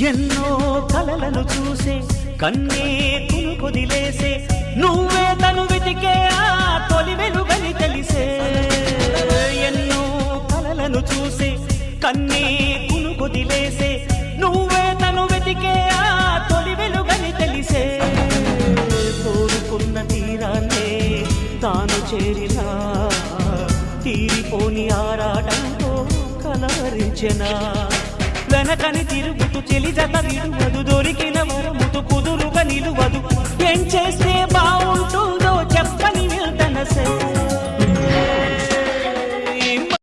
ఎన్నో కలలను చూసే కన్నే కునుకొదిలేసే నువ్వే తను వెతికే ఆ తొలి వెలుగని తెలిసే ఎన్నో కలలను చూసే కన్నే కునుకొదిలేసే నువ్వే తను వెతికే ఆ తొలి వెలుగని తెలిసే కోరుకున్న తీరాన్నే తాను చేరినా తీరిపోని ఆరాటంతో కలవరించెనా వెనకని తిరుగుతూ చెలి జత విడువదు దొరికిన వరముతు కుదురుగా నిలువదు ఏం చేస్తే బాగుంటుందో చెప్పని వెళ్తనసే